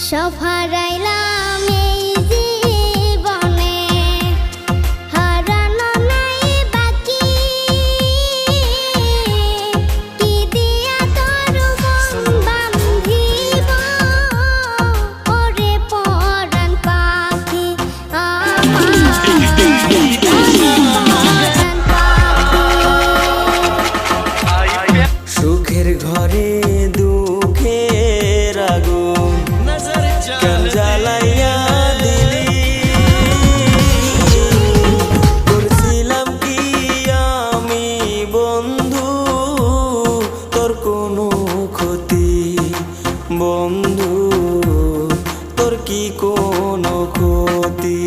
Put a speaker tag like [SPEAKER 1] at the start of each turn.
[SPEAKER 1] সব হারাইলাম এই জীবনে, হারানো নাই বাকি। কি দিয়া তোর মন বান্ধিব, ওরে পরাণ পাখি আমার, পরাণ পাখি।
[SPEAKER 2] সুখের ঘরে দুঃখের আগুন কেন জ্বালাইয়া দিলি? করছিলাম কি আমি বন্ধু তোর কোনো ক্ষতি? বন্ধু তোর কি কোনো ক্ষতি?